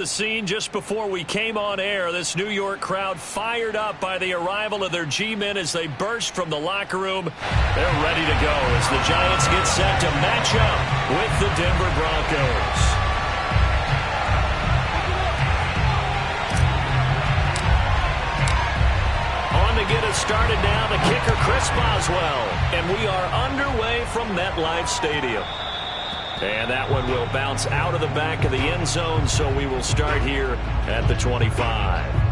The scene just before we came on air. This New York crowd fired up by the arrival of their G-men as they burst from the locker room. They're ready to go as the Giants get set to match up with the Denver Broncos. On to get us started now, the kicker Chris Boswell. And we are underway from MetLife Stadium. And that one will bounce out of the back of the end zone, so we will start here at the 25.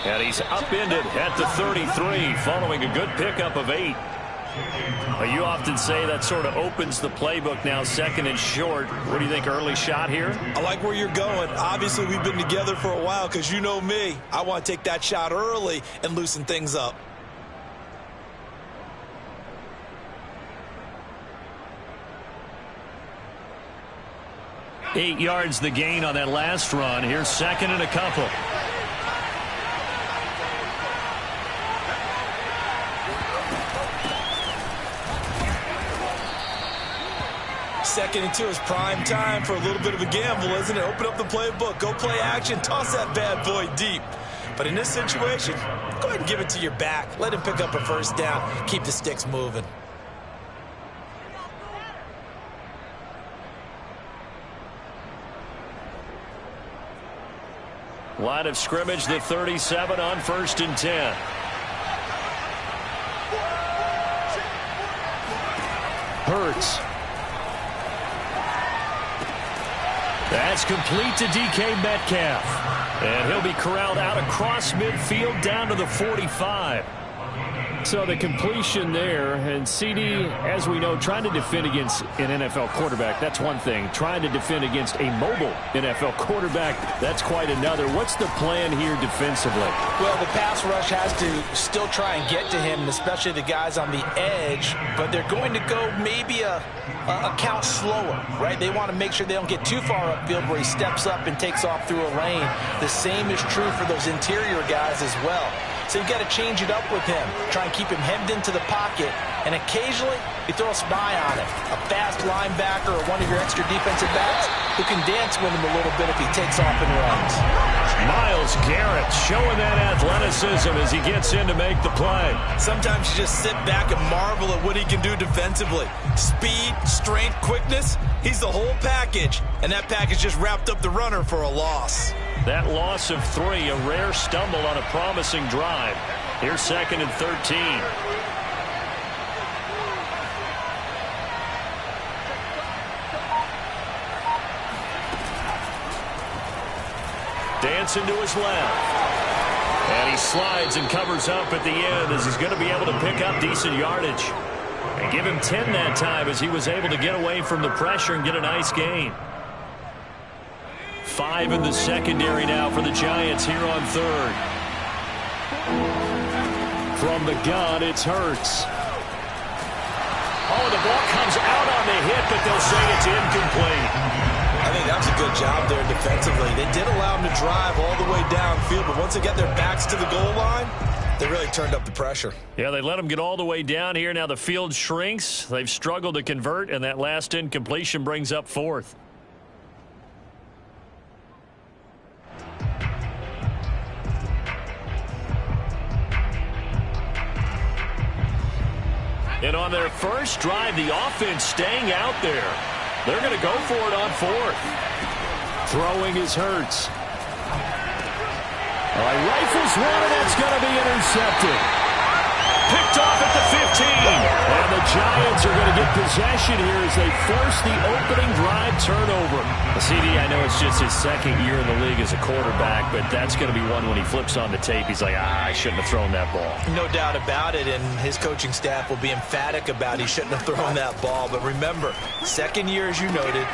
And he's upended at the 33 following a good pickup of 8. You often say that sort of opens the playbook now, second and short. What do you think, early shot here? I like where you're going. Obviously, we've been together for a while because you know me. I want to take that shot early and loosen things up. Eight yards the gain on that last run. Here's second and a couple. Second and 2 is prime time for a little bit of a gamble, isn't it? Open up the playbook, go play action, toss that bad boy deep. But in this situation, go ahead and give it to your back. Let him pick up a first down. Keep the sticks moving. Line of scrimmage, the 37 on 1st and 10. Hurts. That's complete to DK Metcalf. And he'll be corralled out across midfield down to the 45. So the completion there, and CD, as we know, trying to defend against an NFL quarterback, that's one thing. Trying to defend against a mobile NFL quarterback, that's quite another. What's the plan here defensively? Well, the pass rush has to still try and get to him, especially the guys on the edge, but they're going to go maybe a count slower, right? They want to make sure they don't get too far upfield where he steps up and takes off through a lane. The same is true for those interior guys as well. So you've got to change it up with him. Try and keep him hemmed into the pocket. And occasionally, you throw a spy on him. A fast linebacker or one of your extra defensive backs who can dance with him a little bit if he takes off and runs. Myles Garrett showing that athleticism as he gets in to make the play. Sometimes you just sit back and marvel at what he can do defensively. Speed, strength, quickness, he's the whole package. And that package just wrapped up the runner for a loss. That loss of 3, a rare stumble on a promising drive. Here's second and 13. Dancing to his left. And he slides and covers up at the end as he's going to be able to pick up decent yardage. And give him 10 that time as he was able to get away from the pressure and get a nice gain. 5 in the secondary now for the Giants here on 3rd. From the gun, it's Hurts. Oh, the ball comes out on the hit, but they'll say it's incomplete. I think that's a good job there defensively. They did allow him to drive all the way downfield, but once they got their backs to the goal line, they really turned up the pressure. Yeah, they let him get all the way down here. Now the field shrinks. They've struggled to convert, and that last incompletion brings up 4th. And on their first drive, the offense staying out there. They're going to go for it on 4th. Throwing is Hurts. All right, rifles one, and that's going to be intercepted. picked off at the 15. And the Giants are going to get possession here as they force the opening drive turnover. CD, I know it's just his second year in the league as a quarterback, but that's going to be one when he flips on the tape. He's like, I shouldn't have thrown that ball. No doubt about it, and his coaching staff will be emphatic about he shouldn't have thrown that ball. But remember, second year, as you noted,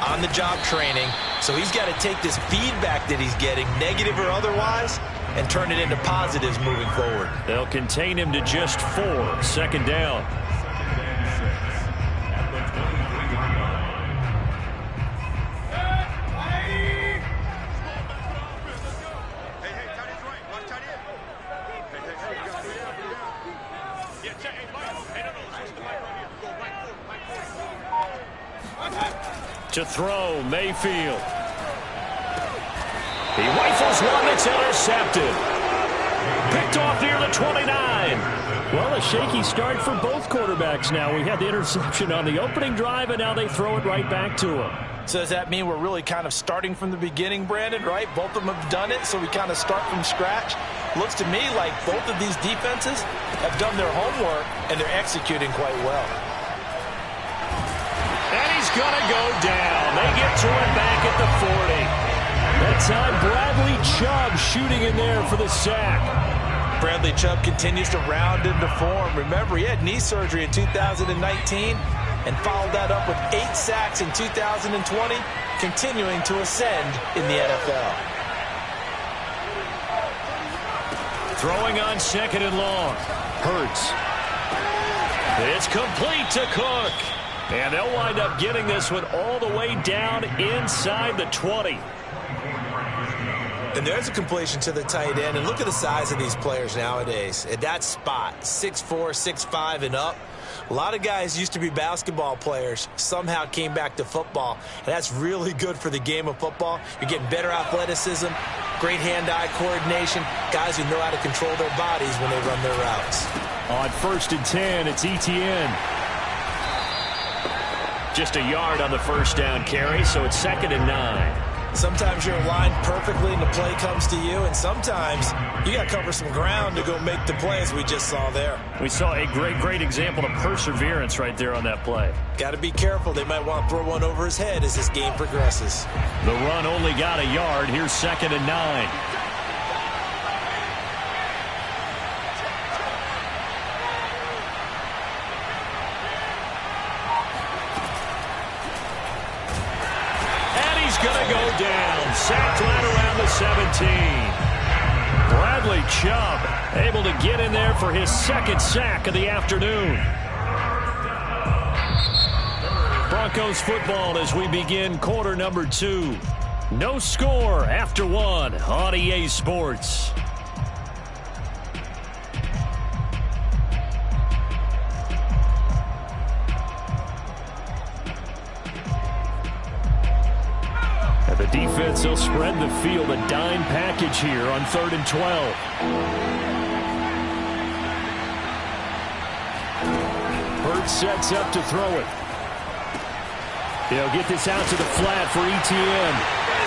on-the-job training, so he's got to take this feedback that he's getting, negative or otherwise, and turn it into positives moving forward. They'll contain him to just 4. Second down. To throw, Mayfield. He rifles one that's intercepted. Picked off near the 29. Well, a shaky start for both quarterbacks now. We had the interception on the opening drive, and now they throw it right back to him. So does that mean we're really kind of starting from the beginning, Brandon, right? Both of them have done it, so we kind of start from scratch. Looks to me like both of these defenses have done their homework, and they're executing quite well. And he's going to go down. They get to him back at the 40. That time, Bradley Chubb shooting in there for the sack. Bradley Chubb continues to round into form. Remember, he had knee surgery in 2019 and followed that up with 8 sacks in 2020, continuing to ascend in the NFL. Throwing on second and long. Hurts. It's complete to Cook. And they'll wind up getting this one all the way down inside the 20. And there's a completion to the tight end. And look at the size of these players nowadays. At that spot, 6'4", 6'5", and up. A lot of guys used to be basketball players, somehow came back to football. And that's really good for the game of football. You're getting better athleticism, great hand-eye coordination, guys who know how to control their bodies when they run their routes. On 1st and 10, it's Etienne. Just a yard on the first down carry, so it's 2nd and 9. Sometimes you're aligned perfectly and the play comes to you, and sometimes you got to cover some ground to go make the play, as we just saw there. We saw a great example of perseverance right there on that play. Got to be careful. They might want to throw one over his head as this game progresses. The run only got a yard. Here's 2nd and 9. Going to go down. Sacked right around the 17. Bradley Chubb able to get in there for his 2nd sack of the afternoon. Broncos football as we begin quarter number 2. No score after 1 on EA Sports. The defense will spread the field, a dime package here on 3rd and 12. Hurts sets up to throw it. They'll get this out to the flat for Etienne.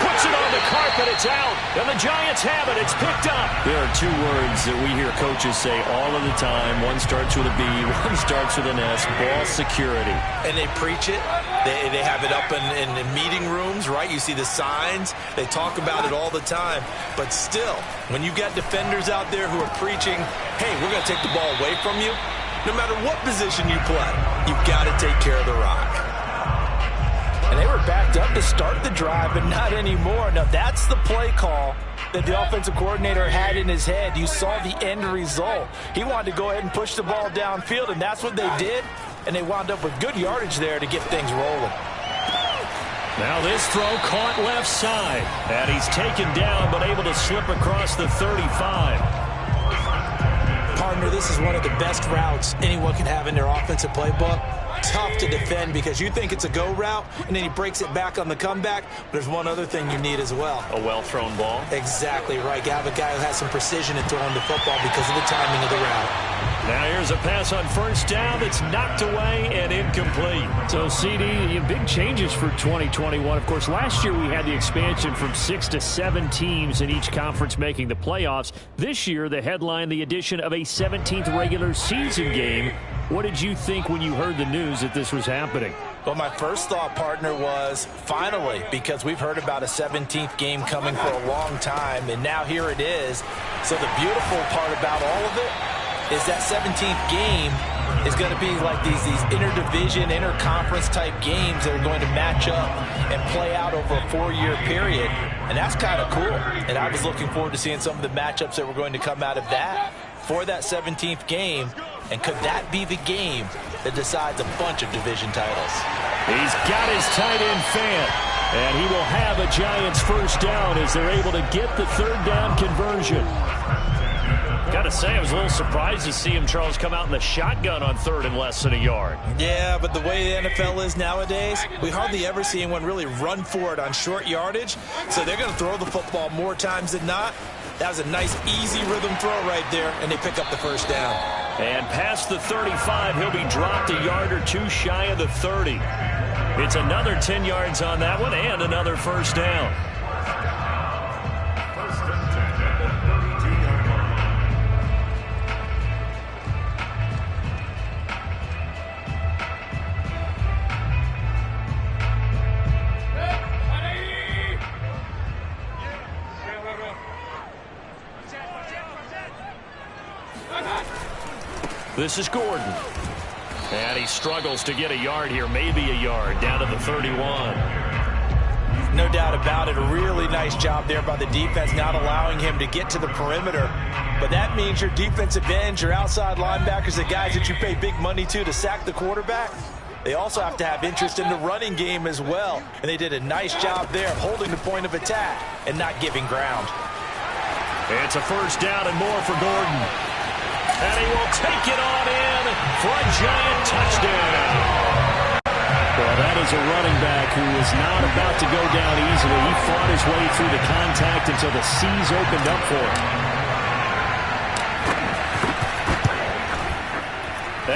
Puts it on the carpet, it's out, and the Giants have it, it's picked up. There are 2 words that we hear coaches say all of the time. One starts with a B, one starts with an S, ball security. And they preach it. They have it up in meeting rooms, right? You see the signs. They talk about it all the time. But still, when you got defenders out there who are preaching, hey, we're going to take the ball away from you, no matter what position you play, you've got to take care of the rock. And they were backed up to start the drive, but not anymore. Now, that's the play call that the offensive coordinator had in his head. You saw the end result. He wanted to go ahead and push the ball downfield, and that's what they did. And they wound up with good yardage there to get things rolling. Now this throw caught left side. And he's taken down, but able to slip across the 35. Partner, this is one of the best routes anyone can have in their offensive playbook. Tough to defend because you think it's a go route, and then he breaks it back on the comeback. But there's one other thing you need as well. A well-thrown ball? Exactly right. You have a guy who has some precision in throwing the football because of the timing of the route. Now here's a pass on 1st down that's knocked away and incomplete. So, CD, big changes for 2021. Of course, last year we had the expansion from 6 to 7 teams in each conference making the playoffs. This year, the headline, the addition of a 17th regular season game. What did you think when you heard the news that this was happening? Well, my first thought, partner, was finally, because we've heard about a 17th game coming for a long time, and now here it is. So the beautiful part about all of it is that 17th game is going to be like these interdivision, interconference type games that are going to match up and play out over a 4-year period. And that's kind of cool. And I was looking forward to seeing some of the matchups that were going to come out of that for that 17th game. And could that be the game that decides a bunch of division titles? He's got his tight end fan. And he will have a Giants first down as they're able to get the third down conversion. Got to say, I was a little surprised to see him, Charles, come out in the shotgun on third and less than a yard. Yeah, but the way the NFL is nowadays, we hardly ever see anyone really run for it on short yardage. So they're going to throw the football more times than not. That was a nice, easy rhythm throw right there, and they pick up the first down. And past the 35, he'll be dropped a yard or two shy of the 30. It's another 10 yards on that one and another first down. This is Gordon. And he struggles to get a yard here, maybe a yard, down to the 31. No doubt about it. A really nice job there by the defense, not allowing him to get to the perimeter. But that means your defensive ends, your outside linebackers, the guys that you pay big money to sack the quarterback, they also have to have interest in the running game as well. And they did a nice job there of holding the point of attack and not giving ground. It's a first down and more for Gordon. And he will take it on in for a Giant touchdown. Well, that is a running back who is not about to go down easily. He fought his way through the contact until the C's opened up for him.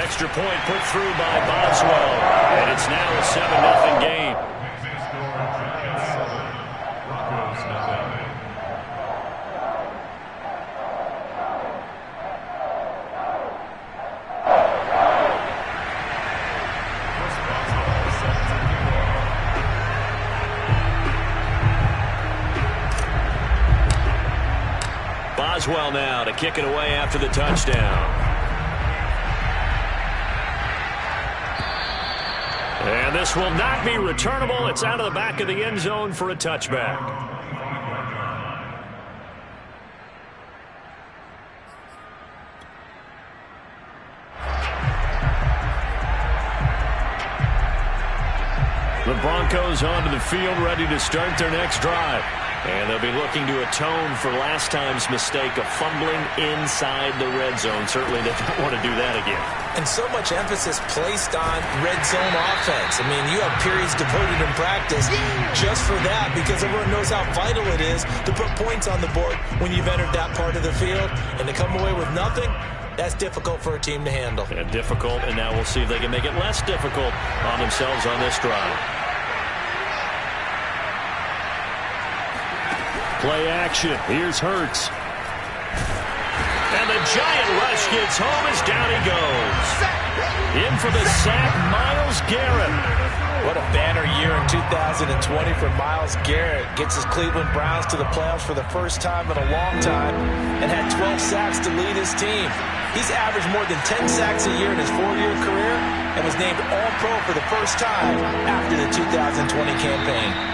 Extra point put through by Boswell. And it's now a 7-0 game. Boswell now to kick it away after the touchdown. And this will not be returnable. It's out of the back of the end zone for a touchback. The Broncos onto the field, ready to start their next drive. And they'll be looking to atone for last time's mistake of fumbling inside the red zone. Certainly they don't want to do that again. And so much emphasis placed on red zone offense. I mean, you have periods devoted in practice just for that because everyone knows how vital it is to put points on the board when you've entered that part of the field. And to come away with nothing, that's difficult for a team to handle. Yeah, difficult, and now we'll see if they can make it less difficult on themselves on this drive. Play action. Here's Hurts. And the Giant rush gets home as down he goes. In for the sack, Myles Garrett. What a banner year in 2020 for Myles Garrett. Gets his Cleveland Browns to the playoffs for the first time in a long time and had 12 sacks to lead his team. He's averaged more than 10 sacks a year in his 4-year career and was named All-Pro for the first time after the 2020 campaign.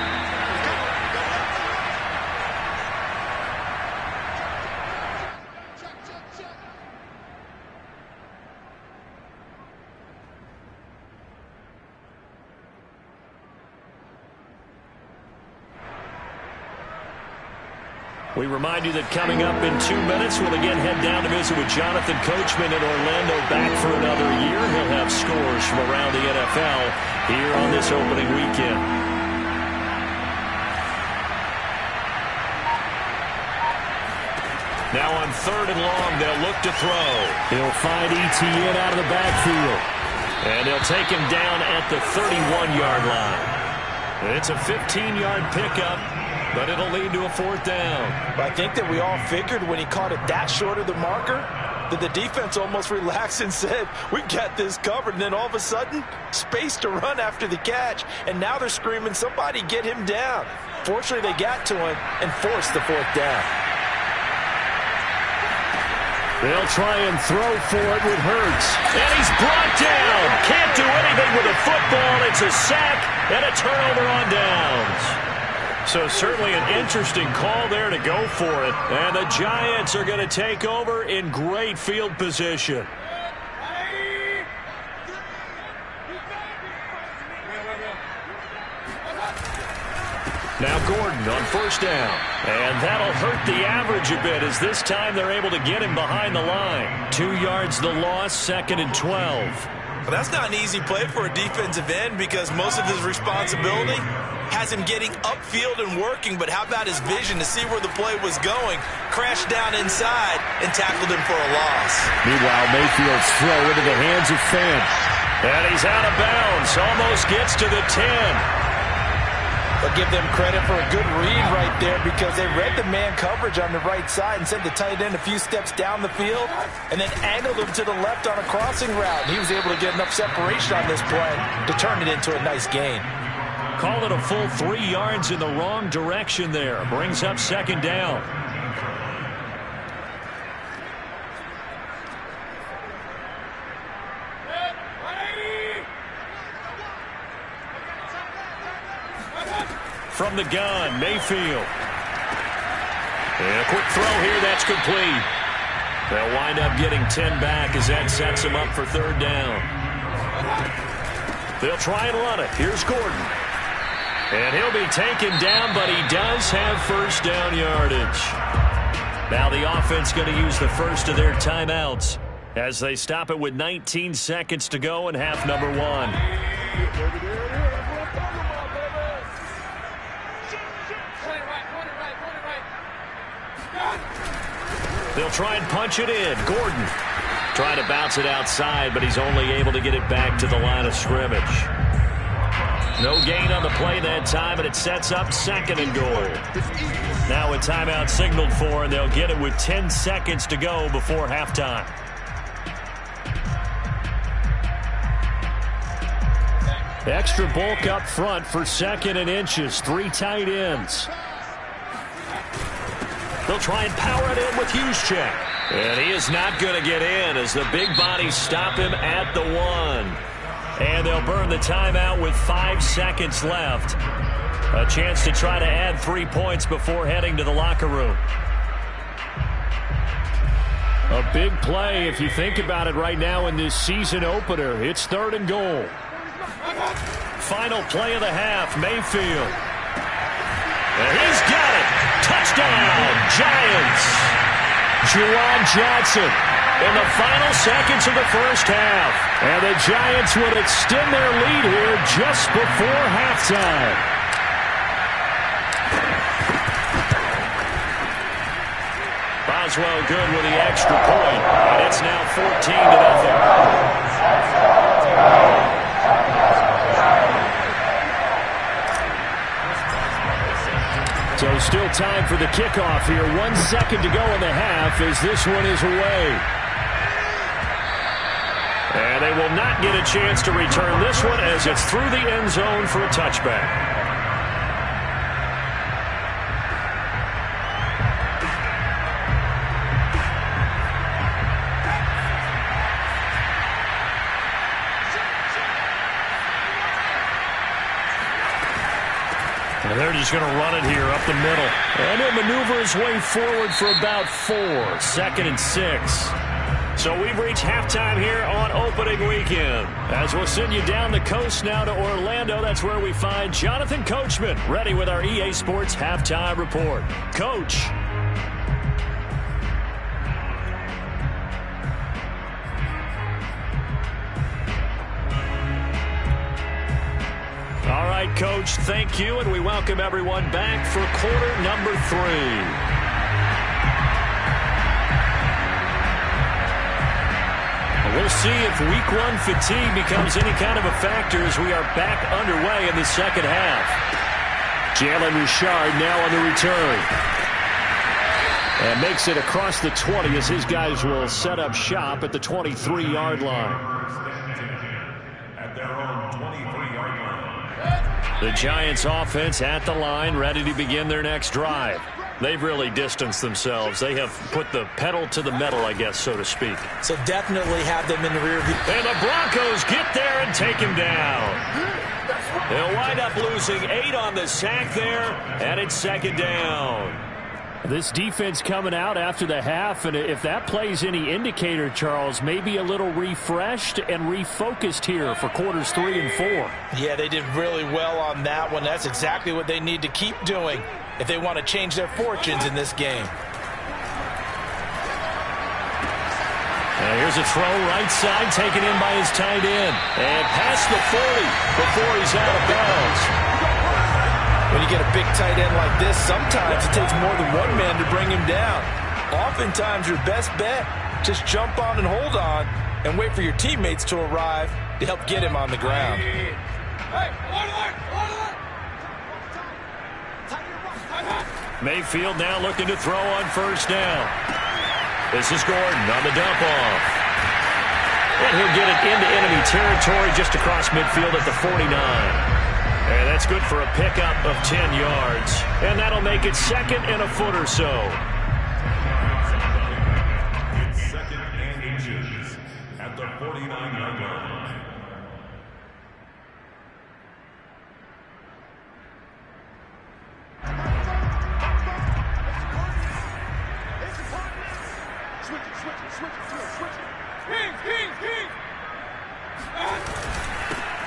We remind you that coming up in 2 minutes, we'll again head down to visit with Jonathan Coachman in Orlando, back for another year. He'll have scores from around the NFL here on this opening weekend. Now on 3rd and long, they'll look to throw. He'll find Etienne out of the backfield. And they'll take him down at the 31-yard line. It's a 15-yard pickup, but it'll lead to a fourth down. I think that we all figured when he caught it that short of the marker that the defense almost relaxed and said, we got this covered. And then all of a sudden, space to run after the catch. And now they're screaming, somebody get him down. Fortunately, they got to him and forced the fourth down. They'll try and throw for it with Hurts. And he's brought down. Can't do anything with a football. It's a sack and a turnover on downs. So certainly an interesting call there to go for it. And the Giants are going to take over in great field position. Now Gordon on first down. And that'll hurt the average a bit as this time they're able to get him behind the line. 2 yards the loss, 2nd and 12. Well, that's not an easy play for a defensive end because most of his responsibility has him getting upfield and working, but how about his vision to see where the play was going, crashed down inside, and tackled him for a loss. Meanwhile, Mayfield's throw into the hands of Fan. And he's out of bounds, almost gets to the 10. But give them credit for a good read right there because they read the man coverage on the right side and sent the tight end a few steps down the field and then angled him to the left on a crossing route. He was able to get enough separation on this play to turn it into a nice gain. Call it a full 3 yards in the wrong direction there. Brings up 2nd down. From the gun, Mayfield. And a quick throw here, that's complete. They'll wind up getting 10 back as that sets them up for 3rd down. They'll try and run it. Here's Gordon. And he'll be taken down, but he does have first down yardage. Now the offense going to use the first of their timeouts as they stop it with 19 seconds to go in half number 1. They'll try and punch it in. Gordon trying to bounce it outside, but he's only able to get it back to the line of scrimmage. No gain on the play that time, and it sets up 2nd and goal. Now a timeout signaled for, and they'll get it with 10 seconds to go before halftime. Extra bulk up front for 2nd and inches. 3 tight ends. They'll try and power it in with Juszczyk. And he is not going to get in as the big bodies stop him at the 1. And they'll burn the timeout with 5 seconds left. A chance to try to add 3 points before heading to the locker room. A big play if you think about it right now in this season opener. It's 3rd and goal. Final play of the half, Mayfield. And he's got it. Touchdown, Giants. Juwan Johnson in the final seconds of the first half. And the Giants would extend their lead here just before halftime. Boswell good with the extra point. And it's now 14-0. So still time for the kickoff here. 1 second to go in the half as this one is away. And they will not get a chance to return this one as it's through the end zone for a touchback. And they're just going to run it here up the middle. And he'll maneuver his way forward for about 4. 2nd and 6. So we've reached halftime here on opening weekend. As we'll send you down the coast now to Orlando, that's where we find Jonathan Coachman ready with our EA Sports Halftime Report. Coach. All right, Coach, thank you, and we welcome everyone back for quarter number 3. We'll see if week one fatigue becomes any kind of a factor as we are back underway in the second half. Jalen Richard now on the return. And makes it across the 20 as his guys will set up shop at the 23-yard line. The Giants offense at the line, ready to begin their next drive. They've really distanced themselves. They have put the pedal to the metal, I guess, so to speak. So definitely have them in the rear view. And the Broncos get there and take him down. They'll wind up losing 8 on the sack there, and it's second down. This defense coming out after the half, and if that plays any indicator, Charles, maybe a little refreshed and refocused here for quarters 3 and 4. Yeah, they did really well on that one. That's exactly what they need to keep doing if they want to change their fortunes in this game. And here's a throw right side taken in by his tight end. And past the 40 before he's out of bounds. When you get a big tight end like this, sometimes it takes more than one man to bring him down. Oftentimes, your best bet, just jump on and hold on and wait for your teammates to arrive to help get him on the ground. Mayfield now looking to throw on first down. This is Gordon on the dump off. And he'll get it into enemy territory just across midfield at the 49. And that's good for a pickup of 10 yards. And that'll make it second and a foot or so. It's second and inches at the 49-yard line.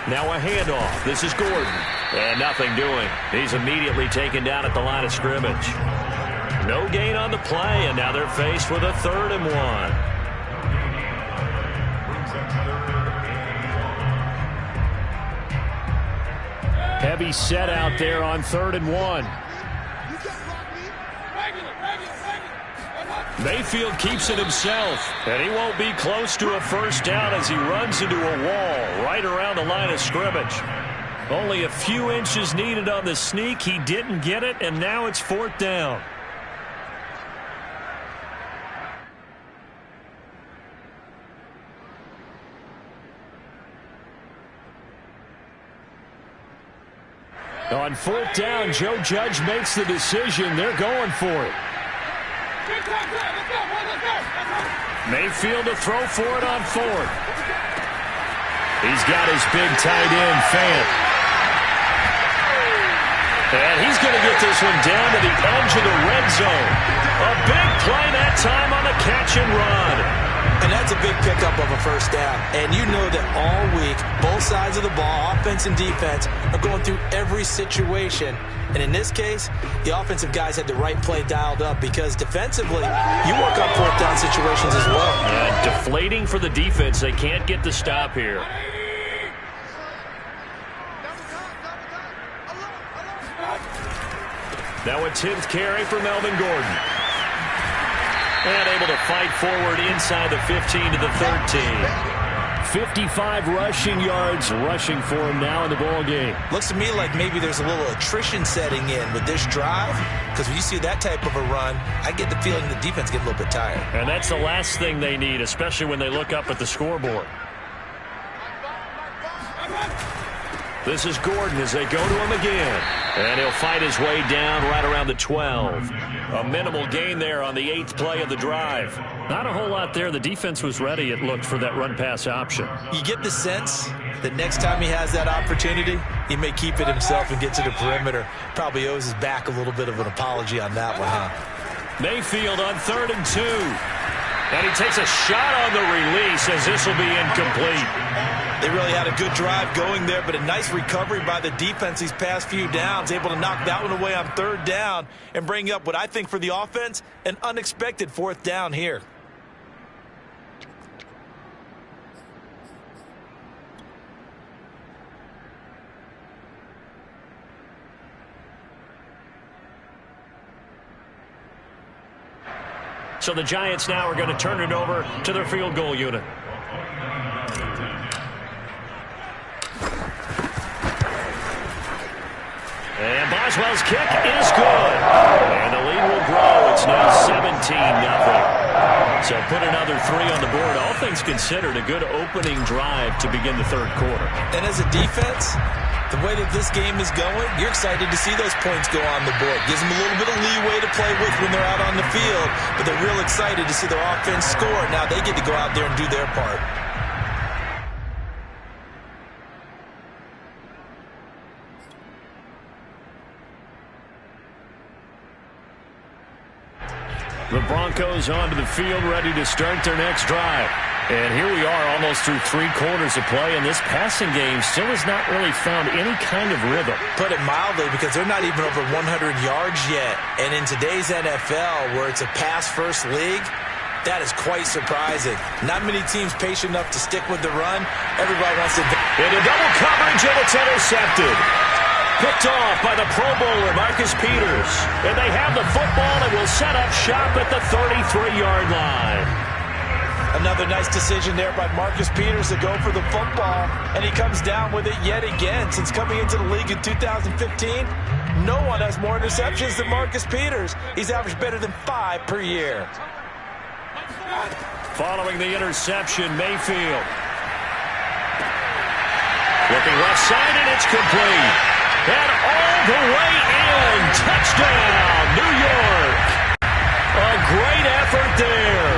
Now a handoff. This is Gordon. And nothing doing. He's immediately taken down at the line of scrimmage. No gain on the play, and now they're faced with a 3rd and 1. Heavy set out there on 3rd and 1. Mayfield keeps it himself, and he won't be close to a first down as he runs into a wall right around the line of scrimmage. Only a few inches needed on the sneak. He didn't get it, and now it's 4th down. On 4th down, Joe Judge makes the decision. They're going for it. Mayfield to throw for it on 4th. He's got his big tight end, Fant. And he's going to get this one down to the edge of the red zone. A big play that time on the catch and run. And that's a big pickup of a first down. And you know that all week, both sides of the ball, offense and defense, are going through every situation. And in this case, the offensive guys had the right play dialed up because defensively, you work on 4th down situations as well. Deflating for the defense. They can't get the stop here. Now a 10th carry for Melvin Gordon. And able to fight forward inside the 15 to the 13. 55 rushing yards rushing for him now in the ball game. Looks to me like maybe there's a little attrition setting in with this drive, because when you see that type of a run, I get the feeling the defense gets a little bit tired. And that's the last thing they need, especially when they look up at the scoreboard. This is Gordon as they go to him again. And he'll fight his way down right around the 12. A minimal gain there on the 8th play of the drive. Not a whole lot there. The defense was ready, it looked, for that run-pass option. You get the sense that next time he has that opportunity, he may keep it himself and get to the perimeter. Probably owes his back a little bit of an apology on that one, huh? Mayfield on 3rd and 2. And he takes a shot on the release as this will be incomplete. They really had a good drive going there, but a nice recovery by the defense these past few downs, able to knock that one away on 3rd down and bring up what I think for the offense, an unexpected 4th down here. So the Giants now are going to turn it over to their field goal unit. Boswell's kick is good. And the lead will grow. It's now 17-0. So put another 3 on the board. All things considered, a good opening drive to begin the third quarter. And as a defense, the way that this game is going, you're excited to see those points go on the board. Gives them a little bit of leeway to play with when they're out on the field, but they're real excited to see their offense score. Now they get to go out there and do their part. The Broncos onto the field, ready to start their next drive. And here we are almost through 3 quarters of play, and this passing game still has not really found any kind of rhythm. Put it mildly, because they're not even over 100 yards yet. And in today's NFL, where it's a pass-first league, that is quite surprising. Not many teams patient enough to stick with the run. Everybody wants to... Into double coverage, and it's intercepted. Picked off by the Pro Bowler, Marcus Peters. And they have the football and will set up shop at the 33-yard line. Another nice decision there by Marcus Peters to go for the football. And he comes down with it yet again. Since coming into the league in 2015, no one has more interceptions than Marcus Peters. He's averaged better than 5 per year. Following the interception, Mayfield. Looking left side, and it's complete. And all the way in. Touchdown, New York. A great effort there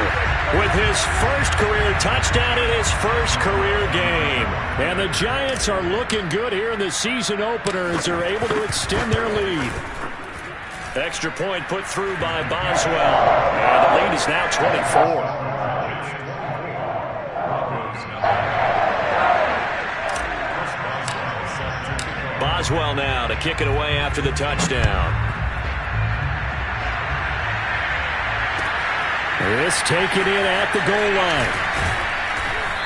with his first career touchdown in his first career game. And the Giants are looking good here in the season opener as they're able to extend their lead. Extra point put through by Boswell. And the lead is now 24. Boswell now to kick it away after the touchdown. This taken in at the goal line.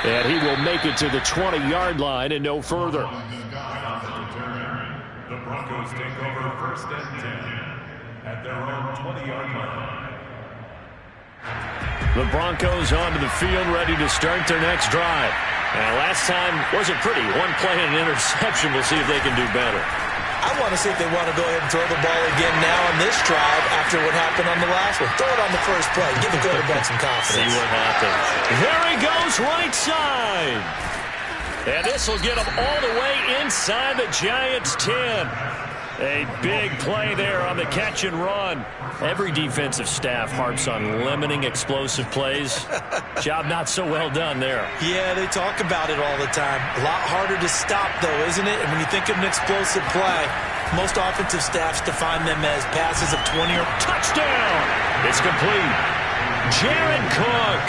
And he will make it to the 20-yard line and no further. The Broncos take over 1st and 10 at their own 20-yard line. The Broncos onto the field, ready to start their next drive. And last time wasn't pretty. 1 play and an interception. We'll see if they can do better. I want to see if they want to go ahead and throw the ball again now on this drive after what happened on the last one. Throw it on the first play. Give the quarterback some confidence. See what happens. There he goes, right side. And this will get him all the way inside the Giants' 10. A big play there on the catch and run. Every defensive staff harps on limiting explosive plays. Job not so well done there. Yeah, they talk about it all the time. A lot harder to stop, though, isn't it? And when you think of an explosive play, most offensive staffs define them as passes of 20 or... Touchdown! It's complete. Jared Cook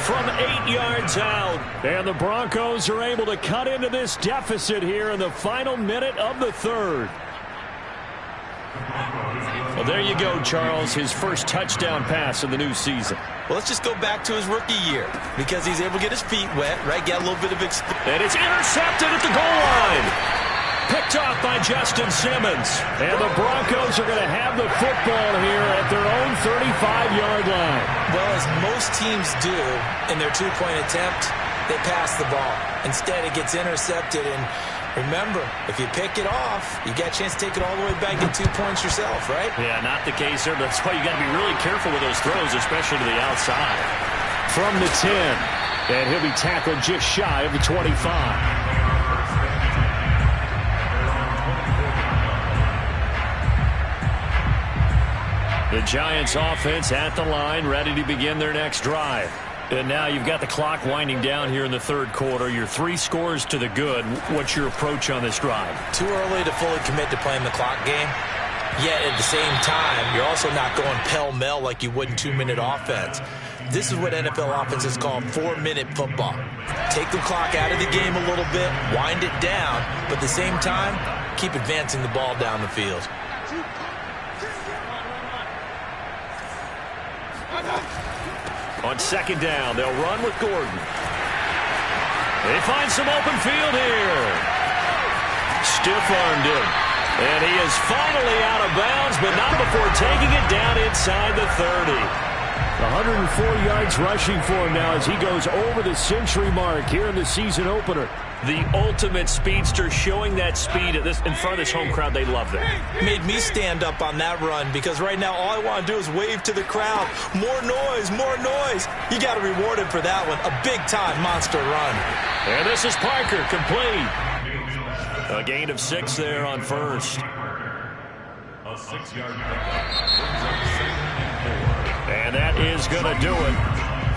from 8 yards out. And the Broncos are able to cut into this deficit here in the final minute of the third. Well, there you go, Charles. His first touchdown pass of the new season. Well, let's just go back to his rookie year because he's able to get his feet wet, right? Get a little bit of and it's intercepted at the goal line. Picked off by Justin Simmons. And the Broncos are going to have the football here at their own 35-yard line. Well, as most teams do in their two-point attempt, they pass the ball. Instead, it gets intercepted, and remember, if you pick it off, you got a chance to take it all the way back and get 2 points yourself, right? Yeah, not the case there. That's why you got to be really careful with those throws, especially to the outside. From the 10, and he'll be tackled just shy of the 25. The Giants offense at the line, ready to begin their next drive. And now you've got the clock winding down here in the third quarter. You're 3 scores to the good. What's your approach on this drive? Too early to fully commit to playing the clock game. Yet at the same time, you're also not going pell-mell like you would in 2-minute offense. This is what NFL offenses call 4-minute football. Take the clock out of the game a little bit, wind it down, but at the same time, keep advancing the ball down the field. On second down, they'll run with Gordon. They find some open field here. Stiff-armed him. And he is finally out of bounds, but not before taking it down inside the 30. 104 yards rushing for him now as he goes over the century mark here in the season opener. The ultimate speedster, showing that speed in front of this home crowd. They love that. Made me stand up on that run because right now all I want to do is wave to the crowd. More noise, more noise. You got to reward him for that one. A big-time monster run. And this is Parker, complete. A gain of 6 there on first. A 6-yard pickup. And that is going to do it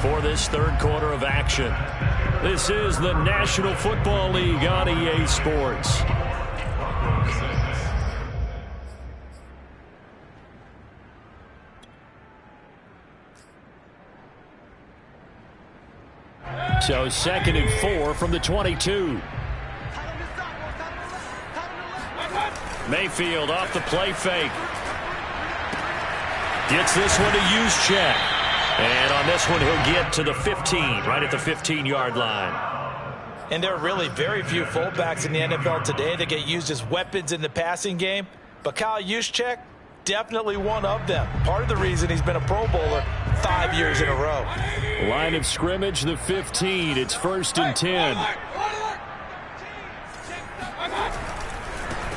for this third quarter of action. This is the National Football League on EA Sports. So 2nd and 4 from the 22. Mayfield off the play fake. Gets this one to Juszczyk. And on this one, he'll get to the 15, right at the 15-yard line. And there are really very few fullbacks in the NFL today that get used as weapons in the passing game. But Kyle Juszczyk, definitely one of them. Part of the reason he's been a Pro Bowler 5 years in a row. Line of scrimmage, the 15. It's 1st and 10.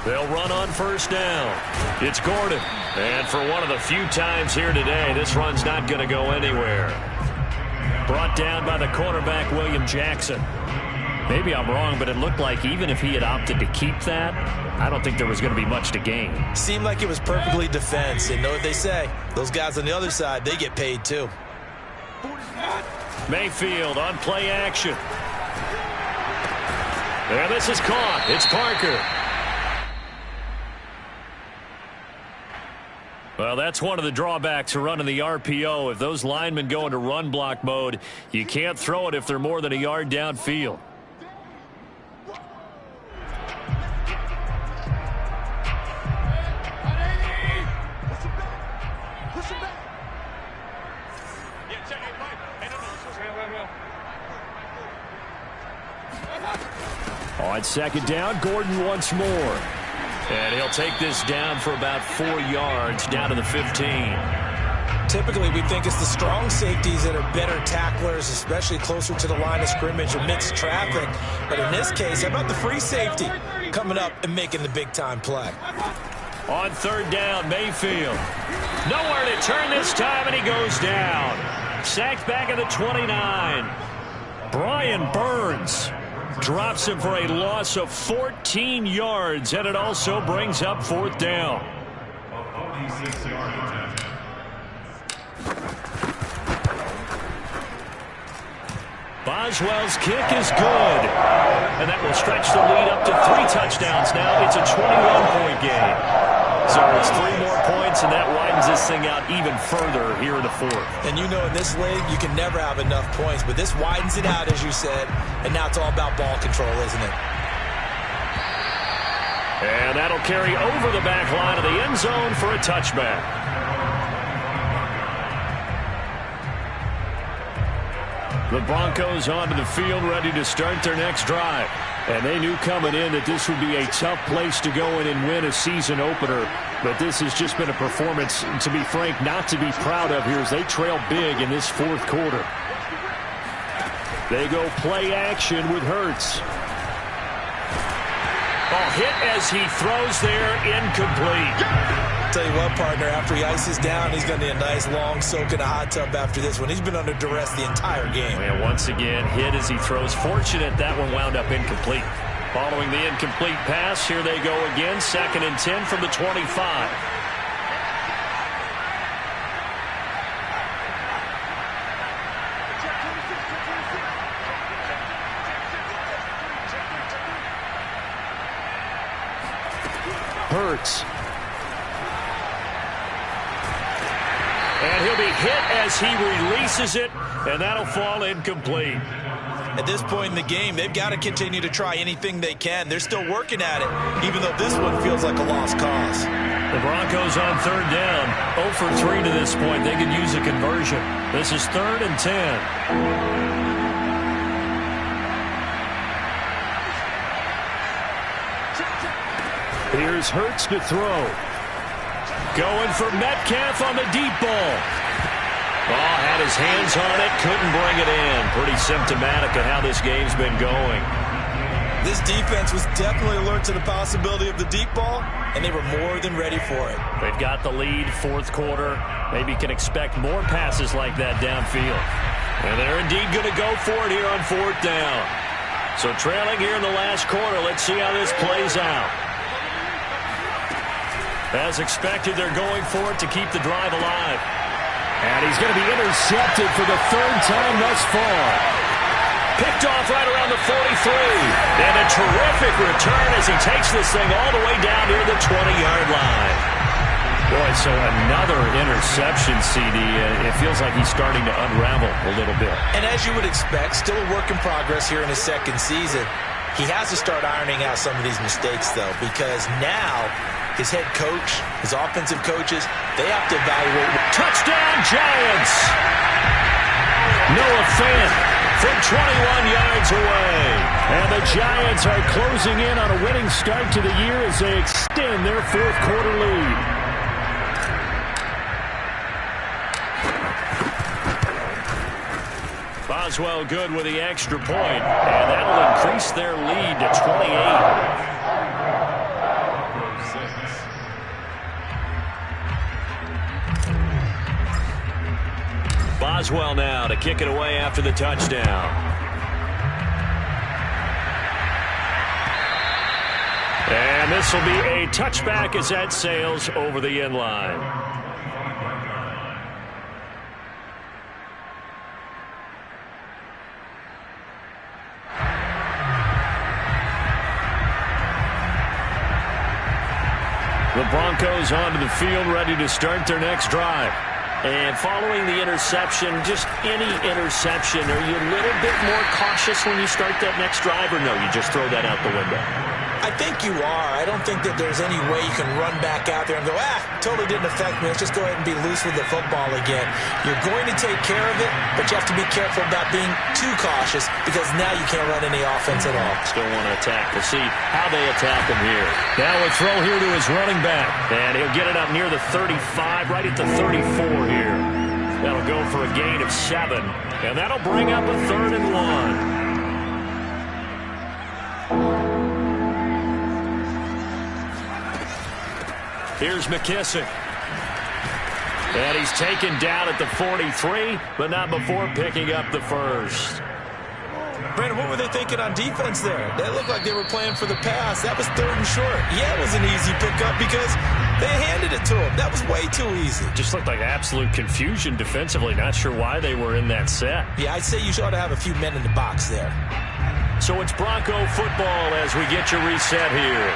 They'll run on first down. It's Gordon. And for one of the few times here today, this run's not going to go anywhere. Brought down by the cornerback, William Jackson. Maybe I'm wrong, but it looked like even if he had opted to keep that, I don't think there was going to be much to gain. Seemed like it was perfectly defense. And know what they say? Those guys on the other side, they get paid too. Mayfield on play action. And this is caught. It's Parker. Well, that's one of the drawbacks of running the RPO. If those linemen go into run block mode, you can't throw it if they're more than a yard downfield. On 2nd down, Gordon once more. And he'll take this down for about 4 yards, down to the 15. Typically, we think it's the strong safeties that are better tacklers, especially closer to the line of scrimmage amidst traffic. But in this case, how about the free safety coming up and making the big-time play? On 3rd down, Mayfield. Nowhere to turn this time, and he goes down. Sacked back at the 29. Brian Burns drops him for a loss of 14 yards, and it also brings up 4th down. A 46-yard attempt. Boswell's kick is good, and that will stretch the lead up to 3 touchdowns now. It's a 21-point game. So it's 3 more points, and that widens this thing out even further here in the 4th. And you know in this league, you can never have enough points, but this widens it out, as you said, and now it's all about ball control, isn't it? And that'll carry over the back line of the end zone for a touchback. The Broncos onto the field, ready to start their next drive. And they knew coming in that this would be a tough place to go in and win a season opener. But this has just been a performance, to be frank, not to be proud of here as they trail big in this 4th quarter. They go play action with Hurts. Ball hit as he throws there, incomplete. Tell you what, partner, after he ices down, he's going to need a nice long soak in a hot tub after this one. He's been under duress the entire game. And once again, hit as he throws. Fortunate that one wound up incomplete. Following the incomplete pass, here they go again. 2nd and 10 from the 25. Hurts. And he'll be hit as he releases it, and that'll fall incomplete. At this point in the game, they've got to continue to try anything they can. They're still working at it, even though this one feels like a lost cause. The Broncos on 3rd down, 0 for 3 to this point. They could use a conversion. This is 3rd and 10. Here's Hurts to throw. Going for Metcalf on the deep ball. Oh, had his hands on it, couldn't bring it in. Pretty symptomatic of how this game's been going. This defense was definitely alert to the possibility of the deep ball, and they were more than ready for it. They've got the lead, fourth quarter. Maybe can expect more passes like that downfield. And they're indeed going to go for it here on fourth down. So trailing here in the last quarter, let's see how this plays out. As expected, they're going for it to keep the drive alive. And he's going to be intercepted for the third time thus far. Picked off right around the 43. And a terrific return as he takes this thing all the way down near the 20-yard line. Boy, so another interception, CD. It feels like he's starting to unravel a little bit. And as you would expect, still a work in progress here in his second season. He has to start ironing out some of these mistakes, though, because now his head coach, his offensive coaches, they have to evaluate. Touchdown, Giants! Noah Fant from 21 yards away. And the Giants are closing in on a winning start to the year as they extend their fourth quarter lead. Boswell good with the extra point, and that'll increase their lead to 28. Boswell now to kick it away after the touchdown. And this will be a touchback as that sails over the end line. The Broncos onto the field, ready to start their next drive. And following the interception, just any interception, are you a little bit more cautious when you start that next drive, or no, you just throw that out the window? I think you are. I don't think that there's any way you can run back out there and go, totally didn't affect me. Let's just go ahead and be loose with the football again. You're going to take care of it, but you have to be careful about being too cautious because now you can't run any offense at all. Still want to attack. We'll see how they attack him here. Now a throw here to his running back, and he'll get it up near the 35, right at the 34 here. That'll go for a gain of 7, and that'll bring up a 3rd and 1. Here's McKissick. And he's taken down at the 43, but not before picking up the first. Brandon, what were they thinking on defense there? That looked like they were playing for the pass. That was 3rd and short. Yeah, it was an easy pickup because they handed it to him. That was way too easy. Just looked like absolute confusion defensively. Not sure why they were in that set. Yeah, I'd say you ought to have a few men in the box there. So it's Bronco football as we get you reset here.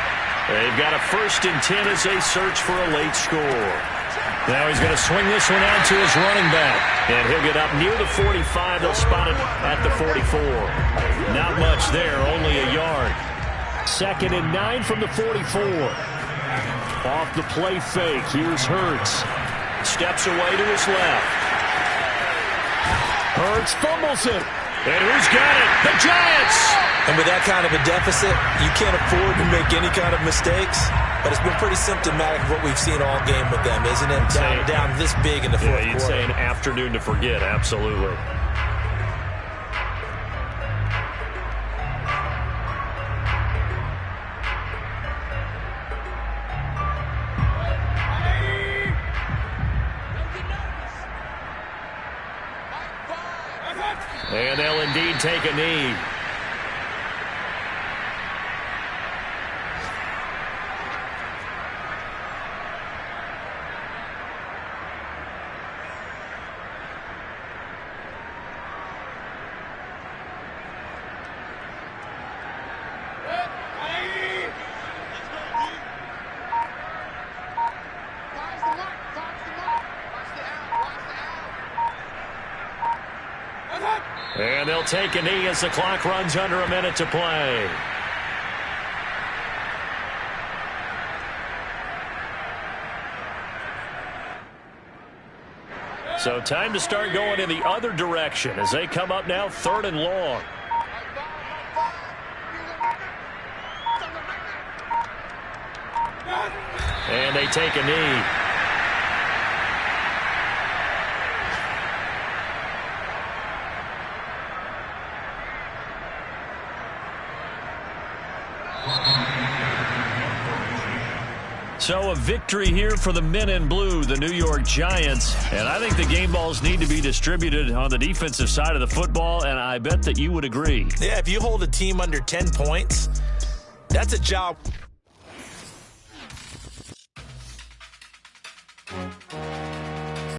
They've got a 1st and 10 as they search for a late score. Now he's going to swing this one out to his running back. And he'll get up near the 45. They'll spot it at the 44. Not much there, only a yard. 2nd and 9 from the 44. Off the play fake, here's Hurts. Steps away to his left. Hurts fumbles it. And who's got it? The Giants! And with that kind of a deficit, you can't afford to make any kind of mistakes. But it's been pretty symptomatic of what we've seen all game with them, isn't it? Down this big in the fourth quarter. You'd say an afternoon to forget, absolutely. And they'll indeed take a knee. And they'll take a knee as the clock runs under a minute to play. So time to start going in the other direction as they come up now 3rd and long. And they take a knee. So a victory here for the men in blue, the New York Giants. And I think the game balls need to be distributed on the defensive side of the football, and I bet that you would agree. Yeah, if you hold a team under 10 points, that's a job.